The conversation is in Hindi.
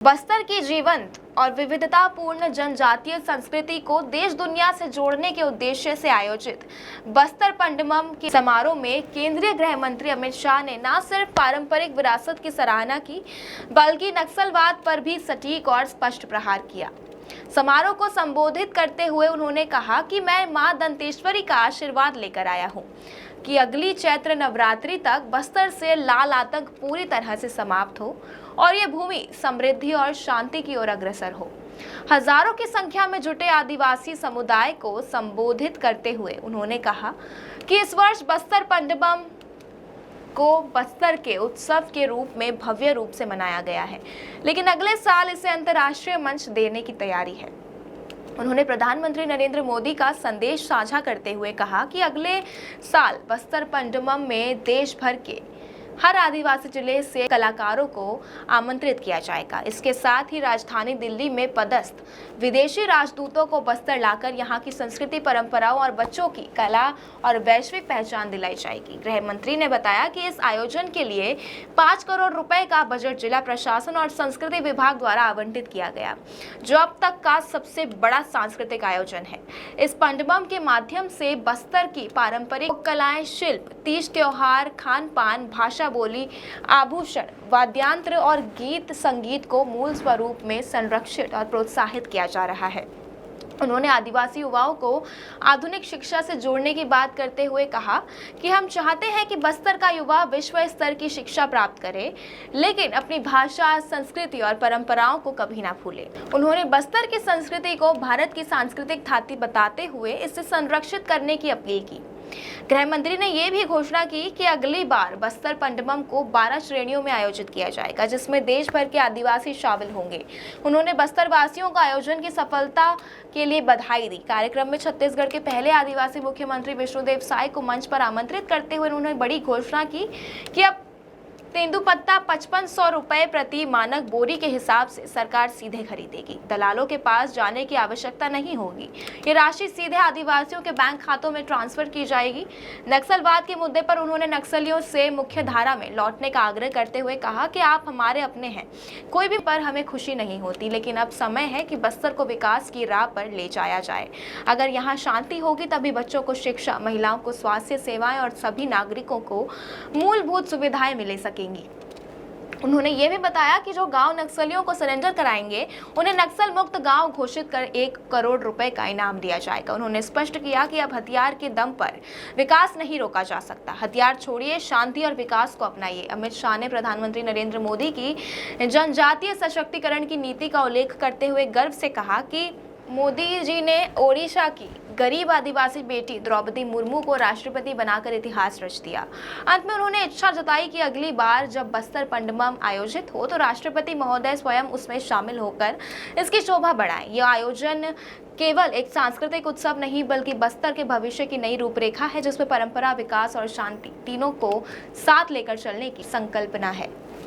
बस्तर की जीवंत और विविधतापूर्ण जनजातीय संस्कृति को देश दुनिया से जोड़ने के उद्देश्य से आयोजित बस्तर पंडमम के समारोह में केंद्रीय गृह मंत्री अमित शाह ने न सिर्फ पारंपरिक विरासत की सराहना की, बल्कि नक्सलवाद पर भी सटीक और स्पष्ट प्रहार किया। समारोह को संबोधित करते हुए उन्होंने कहा कि मैं मां दंतेश्वरी का आशीर्वाद लेकर आया हूं कि अगली चैत्र नवरात्रि तक बस्तर से लाल आतंक पूरी तरह से समाप्त हो और ये भूमि समृद्धि और शांति की ओर अग्रसर हो। हजारों की संख्या में जुटे आदिवासी समुदाय को संबोधित करते हुए उन्होंने कहा कि इस वर्ष बस्तर पंडमम को बस्तर के उत्सव के रूप में भव्य रूप से मनाया गया है, लेकिन अगले साल इसे अंतर्राष्ट्रीय मंच देने की तैयारी है। उन्होंने प्रधानमंत्री नरेंद्र मोदी का संदेश साझा करते हुए कहा कि अगले साल बस्तर पंडमम में देश भर के हर आदिवासी जिले से कलाकारों को आमंत्रित किया जाएगा। इसके साथ ही राजधानी दिल्ली में पदस्थ विदेशी राजदूतों को बस्तर लाकर यहां की संस्कृति, परंपराओं और बच्चों की कला और वैश्विक पहचान दिलाई जाएगी। गृह मंत्री ने बताया कि इस आयोजन के लिए 5 करोड़ रुपए का बजट जिला प्रशासन और संस्कृति विभाग द्वारा आवंटित किया गया, जो अब तक का सबसे बड़ा सांस्कृतिक आयोजन है। इस पंडमम के माध्यम से बस्तर की पारंपरिक कलाएं, शिल्प, तीज त्योहार, खान पान, भाषा बोली, आभूषण, वाद्यंत्र और गीत संगीत को मूल स्वरूप में संरक्षित और प्रोत्साहित किया जा रहा है। उन्होंने आदिवासी युवाओं को आधुनिक शिक्षा से जोड़ने की बात करते हुए कहा कि हम चाहते हैं कि बस्तर का युवा विश्व स्तर की शिक्षा प्राप्त करे, लेकिन अपनी भाषा, संस्कृति और परंपराओं को कभी ना भूले। उन्होंने बस्तर की संस्कृति को भारत की सांस्कृतिक धाती बताते हुए इसे संरक्षित करने की अपील की। गृह मंत्री ने यह भी घोषणा की कि अगली बार बस्तर पंडमम को 12 श्रेणियों में आयोजित किया जाएगा, जिसमें देश भर के आदिवासी शामिल होंगे। उन्होंने बस्तर वासियों को आयोजन की सफलता के लिए बधाई दी। कार्यक्रम में छत्तीसगढ़ के पहले आदिवासी मुख्यमंत्री विष्णुदेव साय को मंच पर आमंत्रित करते हुए उन्होंने बड़ी घोषणा की कि अब तेंदुपत्ता 5500 रुपए प्रति मानक बोरी के हिसाब से सरकार सीधे खरीदेगी। दलालों के पास जाने की आवश्यकता नहीं होगी। ये राशि सीधे आदिवासियों के बैंक खातों में ट्रांसफर की जाएगी। नक्सलवाद के मुद्दे पर उन्होंने नक्सलियों से मुख्य धारा में लौटने का आग्रह करते हुए कहा कि आप हमारे अपने हैं, कोई भी पर हमें खुशी नहीं होती, लेकिन अब समय है कि बस्तर को विकास की राह पर ले जाया जाए। अगर यहाँ शांति होगी तभी बच्चों को शिक्षा, महिलाओं को स्वास्थ्य सेवाएं और सभी नागरिकों को मूलभूत सुविधाएं मिल सकेंगी। उन्होंने ये भी बताया कि जो गांव नक्सलियों को सरेंडर कराएंगे उन्हें नक्सल मुक्त गांव घोषित कर 1 करोड़ रुपए का इनाम दिया जाएगा। उन्होंने स्पष्ट किया कि अब हथियार के दम पर विकास नहीं रोका जा सकता। हथियार छोड़िए, शांति और विकास को अपनाइए। अमित शाह ने प्रधानमंत्री नरेंद्र मोदी की जनजातीय सशक्तिकरण की नीति का उल्लेख करते हुए गर्व से कहा कि मोदी जी ने ओडिशा की गरीब आदिवासी बेटी द्रौपदी मुर्मू को राष्ट्रपति बनाकर इतिहास रच दिया। अंत में उन्होंने इच्छा जताई कि अगली बार जब बस्तर पंडमम आयोजित हो तो राष्ट्रपति महोदय स्वयं उसमें शामिल होकर इसकी शोभा बढ़ाएं। यह आयोजन केवल एक सांस्कृतिक उत्सव नहीं बल्कि बस्तर के भविष्य की नई रूपरेखा है, जिसमें परंपरा, विकास और शांति तीनों को साथ लेकर चलने की संकल्पना है।